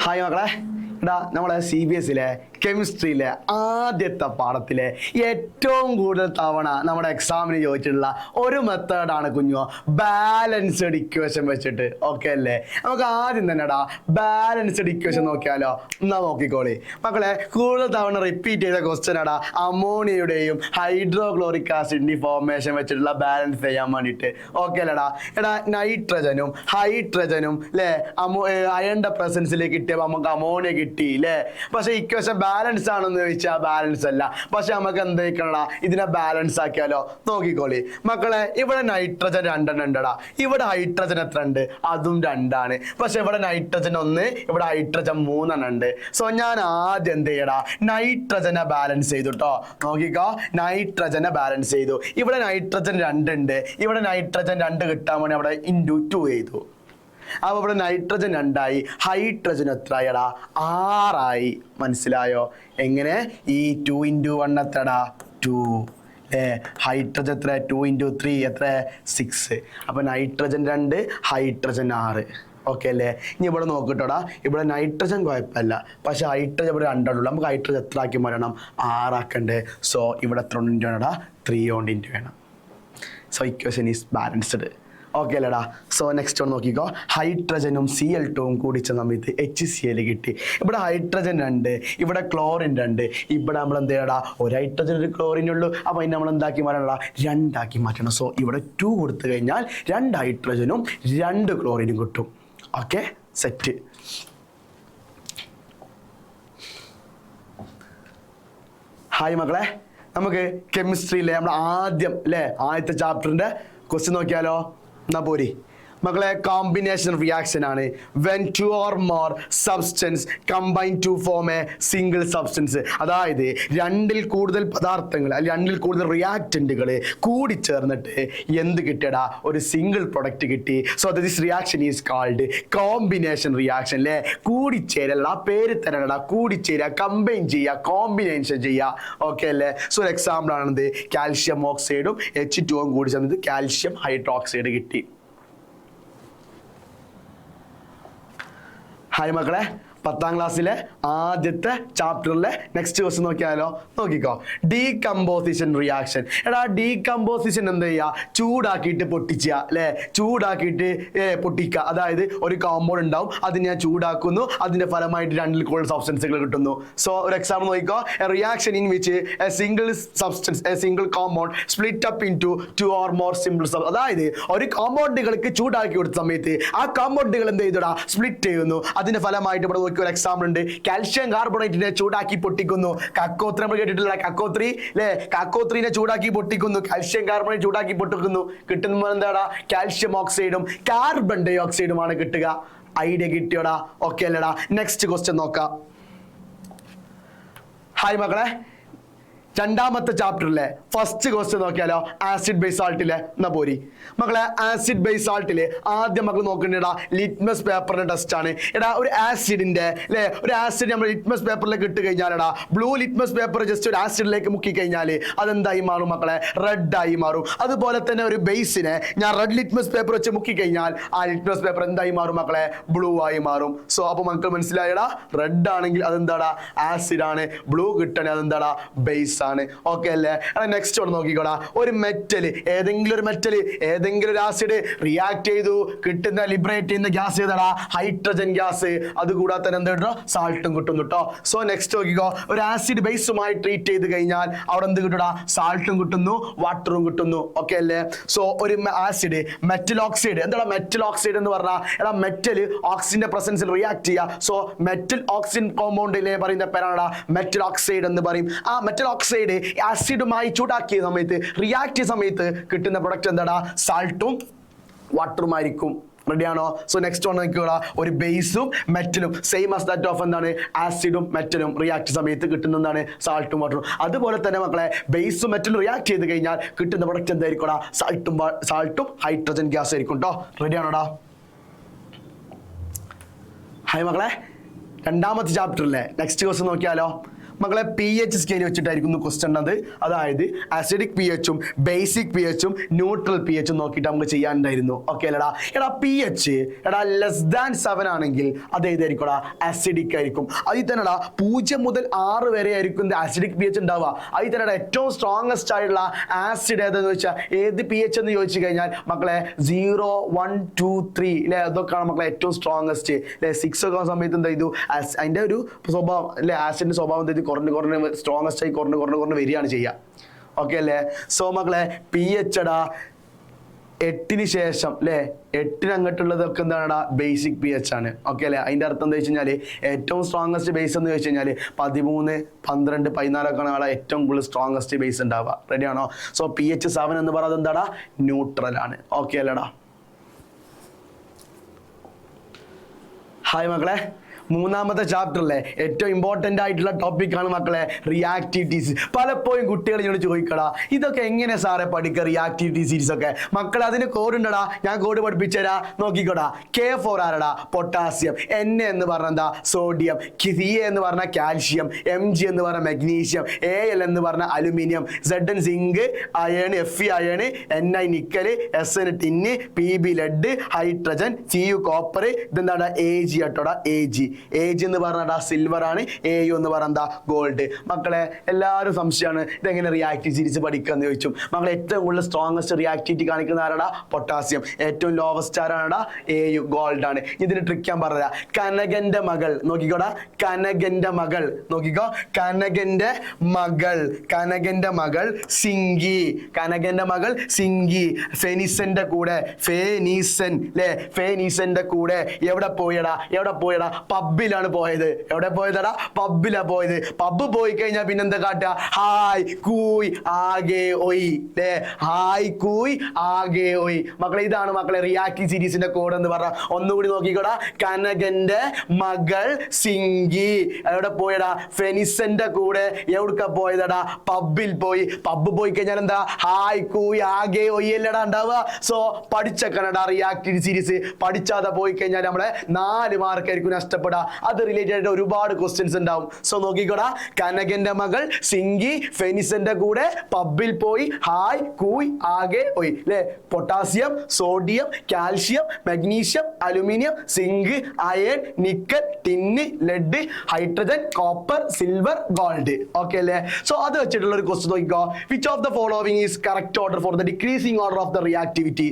Hi മക്കളെ, എടാ നമ്മളെ CBSE കെമിസ്ട്രിയിലെ ആദ്യത്തെ പാഠത്തിലെ ഏറ്റവും കൂടുതൽ തവണ നമ്മുടെ എക്സാമിന് ചോദിച്ചിട്ടുള്ള ഒരു മെത്തേഡാണ് കുഞ്ഞോ ബാലൻസ്ഡ് ഇക്വേഷൻ വെച്ചിട്ട്. ഓക്കെ അല്ലേ? നമുക്ക് ആദ്യം തന്നെ ബാലൻസ്ഡ് ഇക്വേഷൻ നോക്കിയാലോ? എന്നാ നോക്കിക്കോളി മക്കളെ. കൂടുതൽ തവണ റിപ്പീറ്റ് ചെയ്ത ക്വസ്റ്റ്യൻ എടാ അമോണിയയുടെയും ഹൈഡ്രോക്ലോറിക് ആസിഡിന്റെയും ഫോർമേഷൻ വെച്ചിട്ടുള്ള ബാലൻസ് ചെയ്യാൻ വേണ്ടിയിട്ട്. ഓക്കെ അല്ലേടാ? എടാ നൈട്രജനും ഹൈഡ്രജനും അല്ലേ അയണിന്റെ പ്രസൻസിലേക്ക് കിട്ടിയപ്പോൾ നമുക്ക് അമോണിയ കിട്ടി അല്ലേ? പക്ഷെ ഇക്വേഷൻ ബാലൻസ് ആണെന്ന് ചോദിച്ചാൽ ബാലൻസ് അല്ല. പക്ഷെ നമുക്ക് എന്താ ഇതിനെ ബാലൻസ് ആക്കിയാലോ? നോക്കിക്കോളി മക്കളെ, ഇവിടെ നൈട്രജൻ 2 ഉണ്ടടാ, ഇവിടെ ഹൈഡ്രജൻ എത്ര ഉണ്ട്? അതും 2. പക്ഷെ ഇവിടെ നൈട്രജൻ 1, ഇവിടെ ഹൈഡ്രജൻ 3 ഉണ്ട്. സോ ഞാൻ ആദ്യം എന്ത് ചെയ്യടാ, നൈട്രജനെ ബാലൻസ് ചെയ്തു കേട്ടോ. നോക്കിക്കോ, നൈട്രജനെ ബാലൻസ് ചെയ്തു. ഇവിടെ നൈട്രജൻ 2 ഉണ്ട്, ഇവിടെ നൈട്രജൻ 2 കിട്ടാൻ വേണ്ടി അവിടെ ഇൻറ്റു 2 ചെയ്തു. അപ്പൊ ഇവിടെ നൈട്രജൻ 2 ഹൈഡ്രജൻ എത്രയാടാ? 6. മനസ്സിലായോ? എങ്ങനെ? ഈ 2 × 1 എത്രടാ? 2. ഹൈഡ്രജൻ എത്ര? 2 × 3 എത്ര? 6. അപ്പൊ നൈട്രജൻ 2, ഹൈഡ്രജൻ 6. ഓക്കെ അല്ലേ? ഇനി ഇവിടെ നോക്കിട്ടോടാ, ഇവിടെ നൈട്രജൻ കുഴപ്പമില്ല, പക്ഷെ ഹൈഡ്രജൻ ഇവിടെ 2 ഉള്ളൂ. നമുക്ക് ഹൈഡ്രജൻ എത്ര ആക്കി മാറ്റണം? 6 ആക്കണ്ടേ? സോ ഇവിടെ എത്ര കൊണ്ട് വേണടാ? 3 കൊണ്ട് വേണം. So equation is balanced. Okay അല്ലേടാ? സോ നെക്സ്റ്റ് ഒന്ന് നോക്കിക്കോ. ഹൈഡ്രജനും Cl2 കൂടിച്ച സമയത്ത് HCl കിട്ടി. ഇവിടെ ഹൈഡ്രജൻ 2, ഇവിടെ ക്ലോറിൻ 2, ഇവിടെ നമ്മൾ എന്ത് ചെയ്യടാ? ഒരു ഹൈഡ്രജൻ ഒരു ക്ലോറിൻ ഉള്ളൂ. അപ്പോൾ അതിന് നമ്മൾ എന്താക്കി മാറ്റണടാ? 2 ആക്കി മാറ്റണം. സോ ഇവിടെ 2 കൊടുത്തു കഴിഞ്ഞാൽ 2 ഹൈഡ്രജനും 2 ക്ലോറിനും കിട്ടും. Okay, set. ഹായ് മക്കളെ, നമുക്ക് കെമിസ്ട്രിയിലെ നമ്മൾ ആദ്യം അല്ലേ ആദ്യത്തെ ചാപ്റ്ററിന്റെ ക്വസ്റ്റ്യൻ നോക്കിയാലോ? എന്നാ പോരി മക്കളെ. കോമ്പിനേഷൻ റിയാക്ഷൻ ആണ്. When 2 or more substance combine to form a single substance. അതായത് 2ൽ കൂടുതൽ പദാർത്ഥങ്ങൾ അല്ലെങ്കിൽ 2ൽ കൂടുതൽ റിയാക്റ്റന്റുകൾ കൂടിച്ചേർന്നിട്ട് എന്ത് കിട്ടിയടാ? ഒരു സിംഗിൾ പ്രൊഡക്റ്റ് കിട്ടി. So this reaction is called combination reaction അല്ലേ? കൂടിച്ചേരൽ, ആ പേര് തരണടാ. കൂടിച്ചേരുക, കമ്പൈൻ ചെയ്യുക, കോമ്പിനേഷൻ ചെയ്യുക. ഓക്കെ അല്ലേ? സോ ഒരു എക്സാമ്പിൾ ആണെന്ത്? കാൽഷ്യം ഓക്സൈഡും H2 കൂടി ചേർന്നത് കാൽഷ്യം ഹൈഡ്രോക്സൈഡ് കിട്ടി. ഹായ് മക്കളെ, 10ാം ക്ലാസ്സിലെ ആദ്യത്തെ ചാപ്റ്ററിലെ നെക്സ്റ്റ് ക്വസ്റ്റ്യൻ നോക്കിയാലോ? നോക്കിക്കോ. Decomposition reaction. എടാ ഡീകമ്പോസിഷൻ എന്താ ചെയ്യുക? ചൂടാക്കിയിട്ട് പൊട്ടിക്കുക അല്ലേ? ചൂടാക്കിയിട്ട് പൊട്ടിക്കുക. അതായത് ഒരു കോമ്പൗണ്ട് ഉണ്ടാവും, അത് ഞാൻ ചൂടാക്കുന്നു, അതിന്റെ ഫലമായിട്ട് 2ൽ കൂടുതൽ സബ്സ്റ്റൻസുകൾ കിട്ടുന്നു. സോ ഒരു എക്സാമ്പിൾ നോക്കിക്കോ. A reaction in which a single substance a single compound split up into 2 or more simple sub. അതായത് ഒരു കോമ്പൗണ്ടുകൾക്ക് ചൂടാക്കി കൊടുത്ത സമയത്ത് ആ കോമ്പൗണ്ടുകൾ എന്ത് ചെയ്തടാ? സ്പ്ലിറ്റ് ചെയ്യുന്നു. അതിന്റെ ഫലമായിട്ട് ഇവിടെ ഒരു എക്സാമ്പിൾ ഉണ്ട്. കാൽഷ്യം കാർബണേറ്റിനെ ചൂടാക്കി പൊട്ടിക്കുന്നു. കക്കോത്രി നമ്മൾ കേട്ടിട്ടില്ല? കക്കോത്രി അല്ലേ? കക്കോത്രീനെ ചൂടാക്കി പൊട്ടിക്കുന്നു, കാൽഷ്യം കാർബണേറ്റ് ചൂടാക്കി പൊട്ടിക്കുന്നു. കിട്ടുന്ന എന്താടാ? കാൽഷ്യം ഓക്സൈഡും കാർബൺ ഡൈ ഓക്സൈഡുമാണ് കിട്ടുക. ഐഡിയ കിട്ടിയോടാ? ഓക്കെ അല്ലേടാ? നെക്സ്റ്റ് ക്വസ്റ്റ്യൻ നോക്കാം. ഹായ് മക്കളെ, 2ാമത്തെ ചാപ്റ്ററിലെ ഫസ്റ്റ് ക്വസ്റ്റ്യൻ നോക്കിയാലോ? ആസിഡ് ബേസ് സാൾട്ടിലെ. എന്നാ പോരി മക്കളെ, ആസിഡ് ബേസ് സാൾട്ടില് ആദ്യം മക്കൾ നോക്കണ്ടേടാ ലിറ്റ്മസ് പേപ്പറിന്റെ ടെസ്റ്റ് ആണ്. എടാ ഒരു ആസിഡിന്റെ അല്ലെ ഒരു ആസിഡ് നമ്മൾ ലിറ്റ്മസ് പേപ്പറിലേക്ക് ഇട്ട് കഴിഞ്ഞാൽ ബ്ലൂ ലിറ്റ്മസ് പേപ്പർ ജസ്റ്റ് ഒരു ആസിഡിലേക്ക് മുക്കി കഴിഞ്ഞാൽ അതെന്തായി മാറും മക്കളെ? റെഡ് ആയി മാറും. അതുപോലെ തന്നെ ഒരു ബേസിനെ ഞാൻ റെഡ് ലിറ്റ്മസ് പേപ്പർ വെച്ച് മുക്കി കഴിഞ്ഞാൽ ആ ലിറ്റ്മസ് പേപ്പർ എന്തായി മാറും മക്കളെ? ബ്ലൂ ആയി മാറും. സോ അപ്പൊ മക്കൾ മനസ്സിലായടാ? റെഡ് ആണെങ്കിൽ അതെന്താടാ? ആസിഡ് ആണ്. ബ്ലൂ കിട്ടണേ അതെന്താടാ? ബേസ് ആണ്. ഓക്കെ അല്ലേ? നെക്സ്റ്റ് ഒന്ന് നോക്കിക്കോടാ. ഒരു മെറ്റൽ, ഏതെങ്കിലും ഒരു മെറ്റൽ ഏതെങ്കിലും ഒരു ആസിഡ് റിയാക്ട് ചെയ്തു, കിട്ടുന്ന ലിബറേറ്റ് ചെയ്യുന്ന ഗ്യാസ് ഏതാടാ? Hydrogen gas. അതുകൂടാതെ തന്നെ എന്താ കിട്ടോ? സാൾട്ടും കിട്ടുന്നു കേട്ടോ. സോ നെക്സ്റ്റ് നോക്കിക്കോ. ഒരു ആസിഡ് ബേസുമായി ട്രീറ്റ് ചെയ്ത് കഴിഞ്ഞാൽ അവിടെ എന്ത് കിട്ടൂടാ? സാൾട്ടും കിട്ടുന്നു, വാട്ടറും കിട്ടുന്നു. ഓക്കെ അല്ലേ? സോ ഒരു ആസിഡ് മെറ്റൽ ഓക്സൈഡ്. എന്താ മെറ്റൽ ഓക്സൈഡ് എന്ന് പറഞ്ഞാൽ? എടാ മെറ്റൽ ഓക്സിജന്റെ പ്രസൻസിൽ റിയാക്ട് ചെയ്യുക. സോ മെറ്റൽ ഓക്സിജൻ കോമ്പൗണ്ടിലെ പറയുന്ന പേരാണ് മെറ്റൽ ഓക്സൈഡ് എന്ന് പറയും. ആ മെറ്റൽ ഓക്സൈഡ് ആസിഡുമായി ചൂടാക്കിയ സമയത്ത് റിയാക്ട് ചെയ്ത സമയത്ത് കിട്ടുന്ന പ്രൊഡക്റ്റ് എന്താടാ? സാൾട്ടും വാട്ടറുമായിരിക്കും. റെഡിയാണോ? സോ നെക്സ്റ്റ് ഒന്ന് നോക്കുക. ഒരു ബേസും മെറ്റലും സെയിം ആസ് ദാറ്റ് ഓഫ് എന്താണ്? ആസിഡും മെറ്റലും റിയാക്ട് സമയത്ത് കിട്ടുന്ന എന്താണ്? സാൾട്ടും വാട്ടറും. അതുപോലെ തന്നെ മക്കളെ ബേസും മെറ്റലും റിയാക്ട് ചെയ്ത് കഴിഞ്ഞാൽ കിട്ടുന്ന പ്രൊഡക്റ്റ് എന്തായിരിക്കും? സാൾട്ടും ഹൈഡ്രജൻ ഗ്യാസ് ആയിരിക്കും കേട്ടോ. റെഡിയാണോടാ? ഹായ് മക്കളെ, 2ാമത്തെ ചാപ്റ്ററിലെ നെക്സ്റ്റ് ക്വസ്റ്റ്യൻ നോക്കിയാലോ? മക്കളെ pH സ്കെയിൽ വെച്ചിട്ടായിരിക്കും ക്വസ്റ്റ്യൻ അത്. അതായത് അസിഡിക് pHഉം ബേസിക് pHഉം ന്യൂട്രൽ pHഉം നോക്കിയിട്ട് നമുക്ക് ചെയ്യാനുണ്ടായിരുന്നു. ഓക്കെ അല്ലടാ? എടാ pH എടാ <7 ആണെങ്കിൽ അത് ഏതായിരിക്കും? അസിഡിക് ആയിരിക്കും. അതിൽ തന്നെ 0 മുതൽ 6 വരെ ആയിരിക്കും അസിഡിക് pH ഉണ്ടാവുക. അതിൽ തന്നെ ഏറ്റവും സ്ട്രോങ്സ്റ്റ് ആയിട്ടുള്ള ആസിഡ് ഏതെന്ന് വെച്ചാൽ ഏത് pH എന്ന് ചോദിച്ചു കഴിഞ്ഞാൽ മക്കളെ 0, 1, 2, 3 അല്ലെ, അതൊക്കെയാണ് മക്കളെ ഏറ്റവും സ്ട്രോങ്സ്റ്റ് അല്ലെ. 6 ഒക്കെ സമയത്ത് എന്താ ചെയ്തു അതിന്റെ ഒരു സ്വഭാവം അല്ലെ, ആസിഡിന്റെ സ്വഭാവം എന്താ കുറഞ്ഞ് സ്ട്രോങ്സ്റ്റ് ആയി കുറഞ്ഞ് വരികയാണ് ചെയ്യുക. ഓക്കെ അല്ലേ? സോ മക്കളെ pH 8 ശേഷം അല്ലെ 8 അങ്ങോട്ടുള്ളതൊക്കെ എന്താണ് ബേസിക് pH ആണ്. ഓക്കെ അല്ലേ? അതിന്റെ അർത്ഥം എന്താ വെച്ച് കഴിഞ്ഞാൽ ഏറ്റവും സ്ട്രോങ്സ്റ്റ് ബേസ് എന്ന് വെച്ച് കഴിഞ്ഞാൽ 13, 12, 14 ഒക്കെ ഏറ്റവും കൂടുതൽ സ്ട്രോങ്സ്റ്റ് ബേസ് ഉണ്ടാവുക. റെഡി ആണോ? സോ pH 7 എന്ന് പറയുന്നത് എന്താടാ? ന്യൂട്രൽ ആണ്. ഓക്കെ അല്ലേടാ? ഹായ് മക്കളെ, മൂന്നാമത്തെ ചാപ്റ്ററിലെ ഏറ്റവും ഇമ്പോർട്ടൻ്റ് ആയിട്ടുള്ള ടോപ്പിക്കാണ് മക്കളെ റിയാക്ടിവിറ്റീസ്. പലപ്പോഴും കുട്ടികൾ ഇങ്ങോട്ട് ചോദിക്കടാ, ഇതൊക്കെ എങ്ങനെ സാറേ പഠിക്കുക റിയാക്ടിവിറ്റി സീരീസ് ഒക്കെ? മക്കളെ അതിന് കോഡ് ഉണ്ടടാ, ഞാൻ കോഡ് പഠിപ്പിച്ചുതരാ. നോക്കിക്കോടാ. K4 ആരടാ? പൊട്ടാസ്യം. Na എന്ന് പറഞ്ഞ എന്താ? സോഡിയം. Ca എന്ന് പറഞ്ഞ കാൽഷ്യം. Mg എന്ന് പറഞ്ഞ മഗ്നീഷ്യം. Al എന്ന് പറഞ്ഞ aluminium. Zn zinc, iron, Fe iron, Ni nickel, Sn tin, Pb lead, hydrogen, Cu copper. ഇതെന്താണ്? Ag ആട്ടോടാ. Ag എന്ന് പറഞ്ഞാ സിൽവർ ആണ്. Au എന്ന് പറഞ്ഞാ ഗോൾഡ്. മക്കളെ എല്ലാവരും സംശയമാണ് ഇതെങ്ങനെ റിയാക്റ്റീവ് സീരീസ് പഠിക്കുക എന്ന് ചോദിച്ചു. മക്കളെ ഏറ്റവും കൂടുതൽ സ്ട്രോങ്സ്റ്റ് റിയാക്ടിവിറ്റി കാണിക്കുന്ന ആരാടാ? പൊട്ടാസ്യം. ഏറ്റവും ലോവസ്റ്റ് ആരാടാ? Au ഗോൾഡ് ആണ്. ഇതിന് ട്രിക്ക് ഞാൻ പറഞ്ഞതാ. കനകന്റെ മകൾ നോക്കിക്കോടാ. കനകന്റെ മകൾ നോക്കിക്കോ. കനകന്റെ മകൾ സിങ്കി. കനകന്റെ മകൾ സിങ്കി. ഫെനിസന്റെ കൂടെ ഫെനീസന്റെ കൂടെ എവിടെ പോയടാ? പബ്ബിലാണ് പോയത്. എവിടെ പോയതടാ? പബ്ബിലാ പോയത്. പബ്ബ് പോയി കഴിഞ്ഞാൽ പിന്നെ എന്താ കാട്ടുക? ഹായ് കൂയ് ആകെ ഒയ് അല്ലേ? ഹായ് കൂയ് ആകെ ഒയ്. മക്കളെ ഇതാണ് മക്കളെ റിയാക്റ്റീവ് സീരീസിന്റെ കോഡ് എന്ന് പറഞ്ഞാൽ. ഒന്നുകൂടി നോക്കിക്കോടാ. കനകന്റെ മകൾ സിങ്കി എവിടെ പോയടാ? ഫെനിസന്റെ കൂടെ. എവിടുക്ക പോയതടാ? പബ്ബിൽ പോയി. പബ്ബ് പോയി കഴിഞ്ഞാൽ എന്താ? ഹായ് കൂയ് ആകെ ഒയ് അല്ലടാ ഉണ്ടാവുക. സോ പഠിച്ചേക്കണടാ റിയാക്റ്റീവ് സീരീസ്. പഠിച്ചാതെ പോയി കഴിഞ്ഞാൽ നമ്മളെ 4 മാർക്ക് ആയിരിക്കും നഷ്ടപ്പെടാ. അത് റിലേറ്റഡ് ആയിട്ട് ഒരുപാട് ക്വസ്റ്റ്യൻസ് ഉണ്ടാവും. സോ നോക്കിക്കോടാ. കനകന്റെ മകൾ സിങ്കി ഫെനിസന്റെ കൂടെ പബ്ബിൽ പോയി ഹായ് കൂയ് ആകെ ഒയ് അല്ലെ. Potassium, sodium, calcium, magnesium, aluminium, zinc, iron, nickel, tin, lead, hydrogen, copper, silver, gold. Okay അല്ലേ? സോ അത് വെച്ചിട്ടുള്ള ഒരു ക്വസ്റ്റ്യൻ നോക്കിക്കോ. Which of the following is correct order for the decreasing order of the reactivity?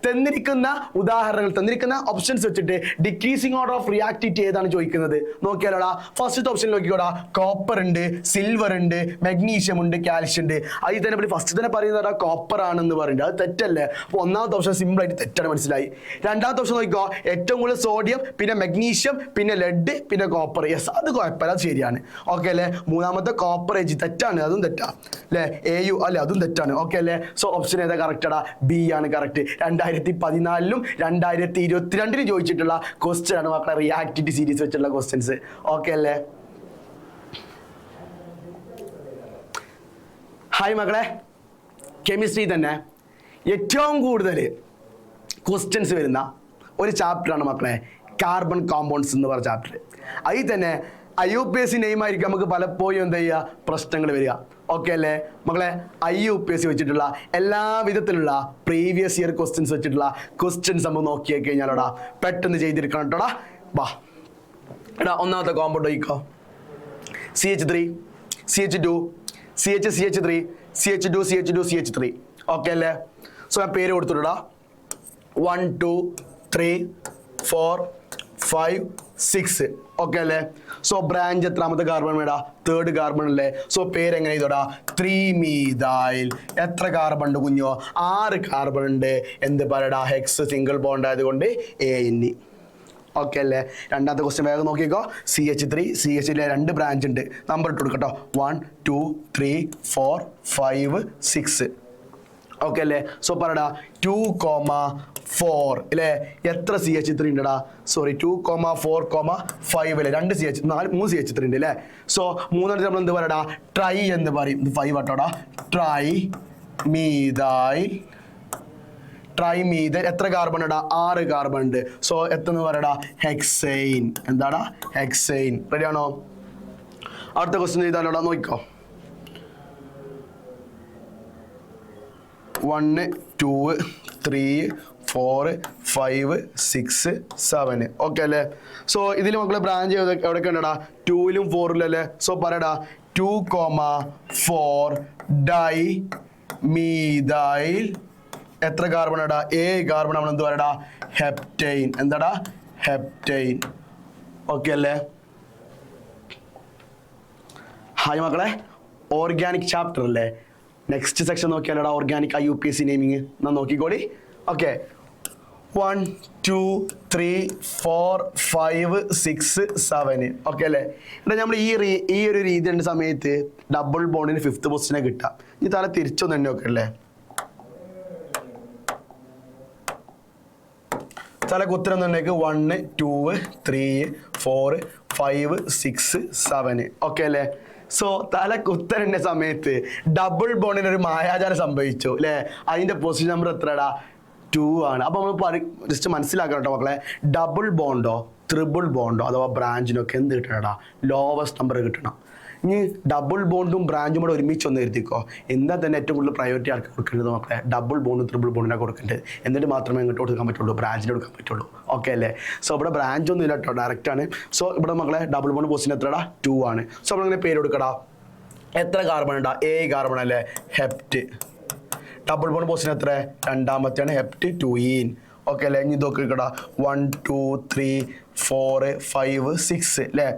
തന്നിരിക്കുന്ന ഉദാഹരണങ്ങൾ, തന്നിരിക്കുന്ന options വെച്ചിട്ട് decreasing order of reactivity ഏതാണ് ചോദിക്കുന്നത്? നോക്കിയാലോടാ. ഫസ്റ്റ് ഓപ്ഷൻ നോക്കിക്കോടാ. കോപ്പർ ഉണ്ട്, സിൽവർ ഉണ്ട്, മഗ്നീഷ്യം ഉണ്ട്, കാൽഷ്യം ഉണ്ട്. അതിൽ തന്നെ ഫസ്റ്റ് തന്നെ പറയുന്നതാ കോപ്പർ ആണെന്ന് പറയുന്നത്. അത് തെറ്റല്ലേ? അപ്പൊ ഒന്നാമത്തെ ഓപ്ഷൻ സിമ്പിൾ ആയിട്ട് തെറ്റാണ്, മനസ്സിലായി. രണ്ടാമത്തെ ഓപ്ഷൻ നോക്കിക്കോ. ഏറ്റവും കൂടുതൽ സോഡിയം, പിന്നെ മഗ്നീഷ്യം, പിന്നെ ലെഡ്, പിന്നെ കോപ്പർ. യെസ്, അത് കുഴപ്പമില്ല, അത് ശരിയാണ്. ഓക്കെ അല്ലേ? മൂന്നാമത്തെ കോപ്പർ ഏജ് തെറ്റാണ്, അതും തെറ്റാ അല്ലേ? Au അല്ലെ, അതും തെറ്റാണ്. ഓക്കെ അല്ലേ? സോ ഓപ്ഷൻ ഏതാ കറക്റ്റാടാ? ബി ആണ് കറക്റ്റ്. 2014 2022 ചോദിച്ചിട്ടുള്ള ക്വസ്റ്റ്യൻ ആണ് മക്കളെ റിയാക്ടിവിറ്റി സീരീസ് വെച്ചിട്ടുള്ള ക്വസ്റ്റ്യൻസ്. ഓക്കെ അല്ലേ? ഹായ് മക്കളെ, കെമിസ്ട്രി തന്നെ ഏറ്റവും കൂടുതൽ ക്വസ്റ്റ്യൻസ് വരുന്ന ഒരു ചാപ്റ്ററാണ് മക്കളെ കാർബൺ കോമ്പൗണ്ട്സ് എന്ന് പറഞ്ഞ ചാപ്റ്റർ. അതിൽ തന്നെ IUPAC നെയിമായിരിക്കും നമുക്ക് പലപ്പോഴും എന്താ ചെയ്യുക? പ്രശ്നങ്ങൾ വരിക. ഓക്കെ അല്ലേ മക്കളെ? IUPAC വെച്ചിട്ടുള്ള എല്ലാ വിധത്തിലുള്ള പ്രീവിയസ് ഇയർ ക്വസ്റ്റ്യൻസ് വെച്ചിട്ടുള്ള ക്വസ്റ്റ്യൻസ് നമ്മൾ നോക്കി കഴിഞ്ഞാലോടാ പെട്ടെന്ന് ചെയ്തിരിക്കണം കേട്ടോടാ. വാ എടാ, ഒന്നാമത്തെ കോമ്പൗണ്ട് നോക്കിക്കോ. CH3, CH2, CH3, CH2, CH2, CH3. Okay അല്ലേ? സോ ഞാൻ പേര് കൊടുത്തിട്ടാ. 1, 2, 3, 4, 5, 6. ഓക്കെ അല്ലേ? സോ ബ്രാഞ്ച് എത്രാമത്തെ കാർബൺ വേടാ? 3rd കാർബൺ അല്ലേ? സോ പേരെങ്ങനെ ചെയ്തോടാ? 3-methyl. എത്ര കാർബൺ ഉണ്ട് കുഞ്ഞോ? 6 കാർബൺ ഉണ്ട്. എന്ത് പറയടാ? ഹെക്സ് സിംഗിൾ ബോണ്ട് ആയതുകൊണ്ട് ANE. ഓക്കെ അല്ലേ? രണ്ടാമത്തെ ക്വസ്റ്റ്യൻ വേഗം നോക്കിക്കോ. CH3, CH3 2 ബ്രാഞ്ച് ഉണ്ട്. നമ്പർ ഇട്ട് കൊടുക്കട്ടോ. 1, 2, 3, 4, 5, 6. ഓക്കെ അല്ലേ? സോ പറയടാ 2,4 അല്ലേ? എത്ര CH3 ഉണ്ടടാ? സോറി, 2,4,5 അല്ലേ? 2 3 CH3 ഉണ്ട് അല്ലേ? സോ 3 നമ്മൾ എന്ത് പറയടാ? ട്രൈ എന്ന് പറയും. 5 ആട്ടോടാ. ട്രൈമീഥൈൽ. എത്ര കാർബൺ ഇടാ? 6 കാർബൺ ഉണ്ട്. സോ എത്ര പറയടാ? ഹെക്സൈൻ. എന്താടാ? ഹെക്സൈൻ. റെഡി ആണോ? അടുത്ത ക്വസ്റ്റ്യൻ ചെയ്താലോടാ നോക്കിക്കോ. 1 2 3 4 5 6 7 ഓക്കെ അല്ലേ. സോ ഇതിൽ മക്കളെ ബ്രാഞ്ച് എവിടെയൊക്കെ ഉണ്ടടാ? 2ലും 4ലും അല്ലേ. സോ പറയടാ 2,4 ഡൈ മീഥൈൽ എത്ര കാർബൺ ഇടാ? 7 കാർബൺ നമ്മൾ എന്ത് പറയടാ? ഹെപ്റ്റൈൻ. എന്താടാ? ഹെപ്റ്റൈൻ. ഓക്കെ അല്ലേ. ഹായ് മക്കളെ, ഓർഗാനിക് ചാപ്റ്റർ അല്ലേ. നെക്സ്റ്റ് സെക്ഷൻ നോക്കിയാലോടാ ഓർഗാനിക് IUPAC നെയിമിങ്. എന്നാ നോക്കിക്കോടി. ഓക്കെ 1 2 3 4 5 6 7 ഓക്കെ അല്ലേ. ഇവിടെ നമ്മൾ ഈ ഒരു രീതി ഉണ്ട് സമയത്ത് ഡബിൾ ബോണ്ടിന് 5th പൊസിഷനെ കിട്ടാം. ഈ തല തിരിച്ചൊന്നും തന്നെ നോക്കെ അല്ലേ. തലക്ക് ഉത്തരം എന്നുണ്ടെങ്കിൽ 1 2 3 4 5 6 7 ഓക്കെ അല്ലേ. സോ തലക്ക് ഉത്തരന്റെ സമയത്ത് ഡബിൾ ബോണ്ടിന് ഒരു മായാജാലം സംഭവിച്ചു അല്ലേ. അതിന്റെ പൊസിഷൻ നമ്പർ എത്രടാ? 2 ആണ്. അപ്പോൾ നമ്മൾ ജസ്റ്റ് മനസ്സിലാക്കണം കേട്ടോ മക്കളെ, ഡബിൾ ബോണ്ടോ ട്രിപ്പിൾ ബോണ്ടോ അഥവാ ബ്രാഞ്ചിനൊക്കെ എന്ത് കിട്ടണടാ? ലോവസ്റ്റ് നമ്പർ കിട്ടണം. ഇനി ഡബിൾ ബോണ്ടും ബ്രാഞ്ചും കൂടെ ഒരുമിച്ച് ഒന്ന് എഴുതിക്കോ. എന്താ തന്നെ ഏറ്റവും കൂടുതൽ പ്രയോറിറ്റി ആർക്ക് കൊടുക്കേണ്ടത് മക്കളെ? ഡബിൾ ബോണ്ടും ട്രിപ്പിൾ ബോണ്ടിനാണ് കൊടുക്കേണ്ടത്. എന്നിട്ട് മാത്രമേ ഇങ്ങോട്ട് കൊടുക്കാൻ പറ്റുള്ളൂ, ബ്രാഞ്ചിന് കൊടുക്കാൻ പറ്റുള്ളൂ. ഓക്കെ അല്ലേ. സോ ഇവിടെ ബ്രാഞ്ച് ഒന്നും ഇല്ല കേട്ടോ, ഡയറക്റ്റ് ആണ്. സോ ഇവിടെ മക്കളെ ഡബിൾ ബോണ്ട് പൊസിഷൻ എത്രടാ? 2 ആണ്. സോ നമ്മളിങ്ങനെ പേര് കൊടുക്കടാ. എത്ര കാർബൺ ഉണ്ടാ? 7 കാർബൺ അല്ലേ. ഹെപ്റ്റ്. ഡബിൾ ബോണ്ട് പൊസിഷൻ എത്ര? രണ്ടാമത്തെയാണ്. ഹെപ്റ്റ് 2 ഓക്കെ അല്ലേ. ഇനി ഇതൊക്കെ എടുക്കടാ. 1 2 3 4 5 6 അല്ലേ.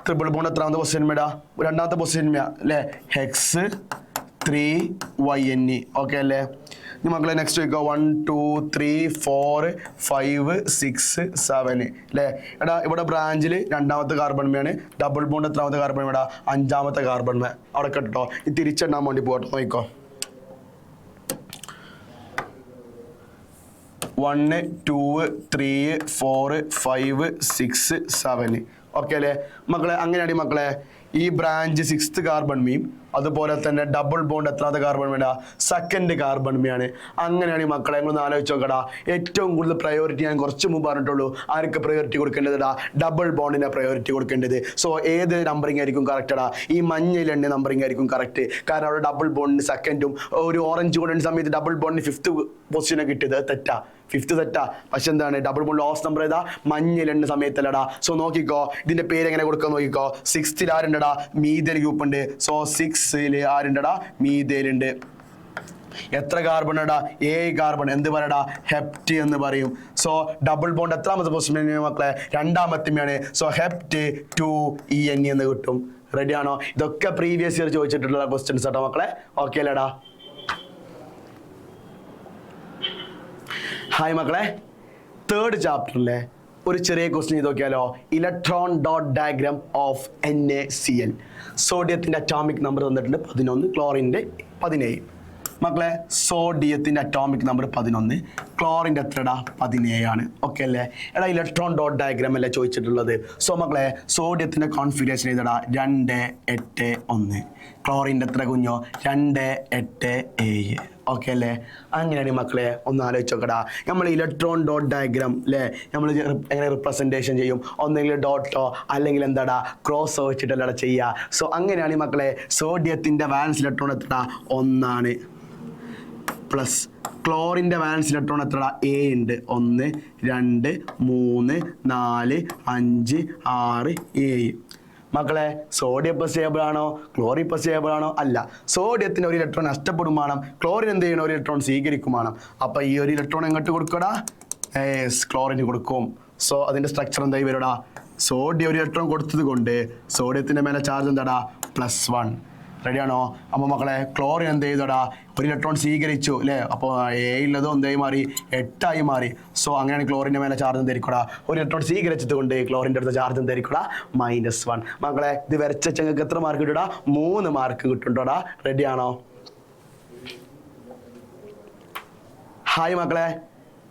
ട്രിപ്പിൾ ബോണ്ട് എത്രാമത്തെ പൊസിഷൻ മേടാ? രണ്ടാമത്തെ പൊസിഷൻ അല്ലേ. ഹെക്സ് 3YNE ഓക്കെ അല്ലേ. ഇനി മക്കളെ നെക്സ്റ്റ് ചോദിക്കുക. 1 2 3 4 5 6 7 അല്ലേ. എടാ ഇവിടെ ബ്രാഞ്ചിൽ രണ്ടാമത്തെ കാർബൺ മേയാണ്. ഡബിൾ ബോണ്ട് എത്രാമത്തെ കാർബൺ മേടാ? 5ാമത്തെ carbon may. അവിടെ കേട്ടോ. ഇത് തിരിച്ചെണ്ണാൻ വേണ്ടി പോകട്ടോ. നോക്കിക്കോ. 1 2 3 4 5 6 7 ഓക്കെ അല്ലേ മക്കളെ. അങ്ങനെയാണെങ്കിൽ മക്കളെ ഈ ബ്രാഞ്ച് 6th കാർബൺ മീം, അതുപോലെ തന്നെ ഡബിൾ ബോണ്ട് എത്രാമത്തെ കാർബൺ വേണ്ട? 2nd carbon മീയാണ്. അങ്ങനെയാണെങ്കിൽ മക്കളെ ഞങ്ങളൊന്ന് ആലോചിച്ച് നോക്കടാ. ഏറ്റവും കൂടുതൽ പ്രയോറിറ്റി ഞാൻ കുറച്ച് മുമ്പ് പറഞ്ഞിട്ടുള്ളൂ. ആർക്ക് പ്രയോറിറ്റി കൊടുക്കേണ്ടതാ? ഡബിൾ ബോണ്ടിനെ പ്രയോറിറ്റി കൊടുക്കേണ്ടത്. സോ ഏത് നമ്പറിംഗ് ആയിരിക്കും കറക്റ്റടാ? ഈ മഞ്ഞയിലെണ്ണ നമ്പറിംഗ് ആയിരിക്കും കറക്റ്റ്. കാരണം അവിടെ ഡബിൾ ബോണ്ടിന് 2nd ഒരു ഓറഞ്ച് കൊണ്ടുവരുന്ന സമയത്ത് ഡബിൾ ബോണ്ടിന് 5th പൊസിഷനെ കിട്ടിയത് തെറ്റാ. 5th തെറ്റാ. പക്ഷെ എന്താണ് ഡബിൾ ബോണ്ട് ലോസ്റ്റ് നമ്പർ ഏതാ? മഞ്ഞയിലെണ്ണ സമയത്തല്ലടാ. സോ നോക്കിക്കോ, ഇതിന്റെ പേര് എങ്ങനെ കൊടുക്കാൻ നോക്കിക്കോ. 6th ആരുണ്ടടാ? മീഥൈൽ ഗ്രൂപ്പ് ഉണ്ട്. സോ 6ൽ ആരുണ്ടടാ? മീഥൈൽ ഉണ്ട്. എത്ര കാർബൺ ഇടാ? 7 കാർബൺ. എന്ത് പറയടാ? ഹെപ്റ്റ് എന്ന് പറയും. സോ ഡബിൾ ബോണ്ട് എത്രാമത്തെ പൊസിഷൻ മക്കളെ? രണ്ടാമത്തെയാണ്. സോ ഹെപ്റ്റ് 2ENE എന്ന് കിട്ടും. റെഡി ആണോ? ഇതൊക്കെ പ്രീവിയസ് ഇയർ ചോദിച്ചിട്ടുള്ള ക്വസ്റ്റ്യൻസ് കേട്ടോ മക്കളെ. ഓക്കെ അല്ലേടാ? ഹായ് മക്കളെ, 3rd ചാപ്റ്ററിലെ ഒരു ചെറിയ ക്വസ്റ്റ്യൻ ചെയ്ത് നോക്കിയാലോ. Electron dot diagram of NaCl. സോഡിയത്തിൻ്റെ അറ്റോമിക് നമ്പർ തന്നിട്ടുണ്ട് 11, ക്ലോറിൻ്റെ 17. മക്കളെ സോഡിയത്തിൻ്റെ അറ്റോമിക് നമ്പർ 11, ക്ലോറിൻ്റെ എത്രടാ? 17 ആണ്. ഓക്കെ അല്ലേ. എടാ ഇലക്ട്രോൺ ഡോട്ട് ഡയഗ്രാം അല്ലേ ചോദിച്ചിട്ടുള്ളത്. സോ മക്കളെ സോഡിയത്തിൻ്റെ കോൺഫിഗറേഷൻ ചെയ്തടാ 2 8 1. ക്ലോറിൻ്റെ എത്ര കുഞ്ഞോ? 2 8 7. ഓക്കെ അല്ലേ. അങ്ങനെയാണ് മക്കളെ ഒന്ന് ആലോചിച്ച് നോക്കടാ. നമ്മൾ ഇലക്ട്രോൺ ഡോട്ട് ഡയഗ്രാം അല്ലേ നമ്മൾ എങ്ങനെ റിപ്രസെൻറ്റേഷൻ ചെയ്യും? ഒന്നെങ്കിൽ ഡോട്ടോ അല്ലെങ്കിൽ എന്താടാ ക്രോസ് വെച്ചിട്ടല്ലടാ ചെയ്യുക. സോ അങ്ങനെയാണ് മക്കളെ സോഡിയത്തിൻ്റെ വാലൻസ് ഇലക്ട്രോൺ എത്ര? 1 ആണ്. പ്ലസ് ക്ലോറിൻ്റെ വാലൻസ് ഇലക്ട്രോൺ എത്ര? A ഉണ്ട്. 1 2 3 4 5 6 7. മക്കളെ സോഡിയം പ്ലസ് സ്റ്റേബിൾ ആണോ ക്ലോറിൻ പ്ലസ് സ്റ്റേബിൾ ആണോ? അല്ല. സോഡിയത്തിന് ഒരു ഇലക്ട്രോൺ നഷ്ടപ്പെടുമാണം, ക്ലോറിൻ എന്ത് ചെയ്യണം? ഒരു ഇലക്ട്രോൺ സ്വീകരിക്കുമാണം. അപ്പോൾ ഈ ഒരു ഇലക്ട്രോൺ എങ്ങോട്ട് കൊടുക്കടാ? ക്ലോറിന് കൊടുക്കും. സോ അതിൻ്റെ സ്ട്രക്ചർ എന്തായി വരടാ? സോഡിയം ഒരു ഇലക്ട്രോൺ കൊടുത്തത് കൊണ്ട് സോഡിയത്തിൻ്റെ മേലെ ചാർജ് എന്താടാ? +1. റെഡിയാണോ? അപ്പോൾ മക്കളെ ക്ലോറിൻ എന്ത് ചെയ്തടാ? ഒരു ഇലക്ട്രോൺ സ്വീകരിച്ചു അല്ലേ. അപ്പോൾ ഉള്ളതും എന്തായി മാറി? 8 ആയി മാറി. സോ അങ്ങനെയാണ് ക്ലോറിൻ്റെ മേലെ ചാർജ് എന്തായിരിക്കൂടാ? ഒരു ഇലക്ട്രോൺ സ്വീകരിച്ചത് കൊണ്ട് ക്ലോറിൻ്റെ അടുത്ത ചാർജ് എന്തായിരിക്കൂടാ? -1. മക്കളെ ഇത് വരച്ച ചെങ്ങൾക്ക് എത്ര മാർക്ക് കിട്ടൂടാ? 3 മാർക്ക് കിട്ടുണ്ടോടാ? റെഡിയാണോ? ഹായ് മക്കളെ,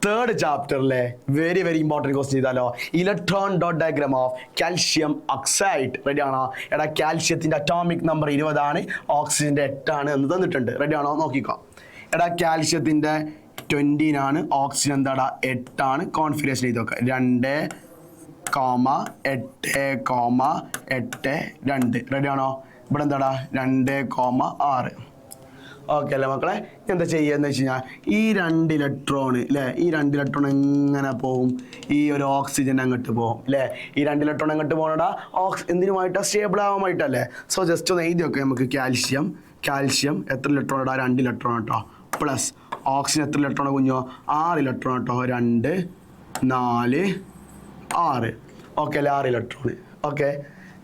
3rd ചാപ്റ്ററിലെ വെരി ഇമ്പോർട്ടൻറ്റ് ക്വസ്റ്റ്യൻ ചെയ്താലോ. Electron dot diagram of calcium oxide. Ready ആണോ? എടാ കാൽഷ്യത്തിൻ്റെ അറ്റോമിക് നമ്പർ 20 ആണ്, ഓക്സിജൻ്റെ 8 ആണ് എന്ന് തന്നിട്ടുണ്ട്. റെഡി ആണോ? നോക്കിക്കോ. എടാ കാൽഷ്യത്തിൻ്റെ 20 ആണ്, ഓക്സിജൻ എന്താടാ? 8 ആണ്. കോൺഫിഗറേഷൻ ചെയ്ത് നോക്കാം. 2 8,8,2 റെഡിയാണോ? ഇവിടെ എന്താടാ 2,6. ഓക്കെ അല്ലേ മക്കളെ? എന്താ ചെയ്യുകയെന്ന് വെച്ച് കഴിഞ്ഞാൽ ഈ 2 ഇലക്ട്രോൺ അല്ലേ, ഈ 2 ഇലക്ട്രോൺ എങ്ങനെ പോവും? ഈ ഒരു ഓക്സിജൻ അങ്ങോട്ട് പോകും അല്ലേ? ഈ 2 ഇലക്ട്രോൺ അങ്ങോട്ട് പോകണടാ എന്തിനുമായിട്ടാണ്? സ്റ്റേബിൾ ആവാനായിട്ടല്ലേ? സോ ജസ്റ്റ് ഒന്ന് എഴുതി വെക്കാം നമുക്ക്. കാൽഷ്യം എത്ര ഇലക്ട്രോൺ ഇടാ? 2 ഇലക്ട്രോൺ കേട്ടോ. പ്ലസ് ഓക്സിജൻ എത്ര ഇലക്ട്രോൺ കുഞ്ഞോ? 6 ഇലക്ട്രോൺ കേട്ടോ. 2, 4, 6. ഓക്കെ അല്ലേ? 6 ഇലക്ട്രോൺ. ഓക്കെ,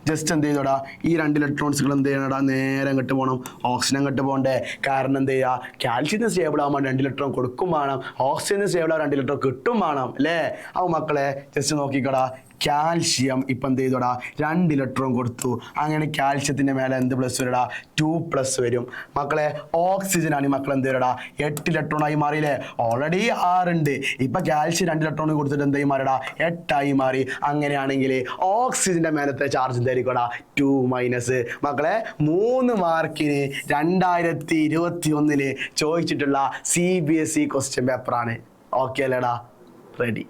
ജസ്റ്റ് എന്ത് ചെയ്തോടാ? ഈ 2 ഇലക്ട്രോൺസുകൾ എന്ത് ചെയ്യണടാ? നേരെ അങ്ങോട്ട് പോകണം. ഓക്സിജൻ അങ്ങോട്ട് പോകണ്ടേ? കാരണം എന്ത് ചെയ്യുക? കാൽഷ്യത്തിന് സ്റ്റേബിൾ ആകുമ്പോൾ 2 ഇലക്ട്രോൺ കൊടുക്കും വേണം, ഓക്സിജന് സ്റ്റേബിൾ ആകുമ്പോൾ 2 ഇലക്ട്രോൺ കിട്ടും വേണം അല്ലേ? അപ്പോൾ മക്കളെ ജസ്റ്റ് നോക്കിക്കടാ, കാൽഷ്യം ഇപ്പം എന്ത് ചെയ്തോടാ? 2 ഇലക്ട്രോൺ കൊടുത്തു. അങ്ങനെ കാൽഷ്യത്തിൻ്റെ മേലെ എന്ത് പ്ലസ് വരടാ? 2+ വരും. മക്കളെ ഓക്സിജൻ ആണ് മക്കൾ എന്ത് വരടാ? 8 ഇലക്ട്രോൺ ആയി മാറിയില്ലേ? ഓൾറെഡി 6 ഉണ്ട്. ഇപ്പം കാൽഷ്യം 2 ഇലക്ട്രോൺ കൊടുത്തിട്ട് എന്തായി മാറിടാ? 8 ആയി മാറി. അങ്ങനെയാണെങ്കിൽ ഓക്സിജന്റെ മേലത്തെ ചാർജ് എന്തായിരിക്കടാ? 2-. മക്കളെ 3 മാർക്കിന് 2021 ചോദിച്ചിട്ടുള്ള CBSE ക്വസ്റ്റ്യൻ പേപ്പറാണ്. ഓക്കെ അല്ലേടാ? റെഡി.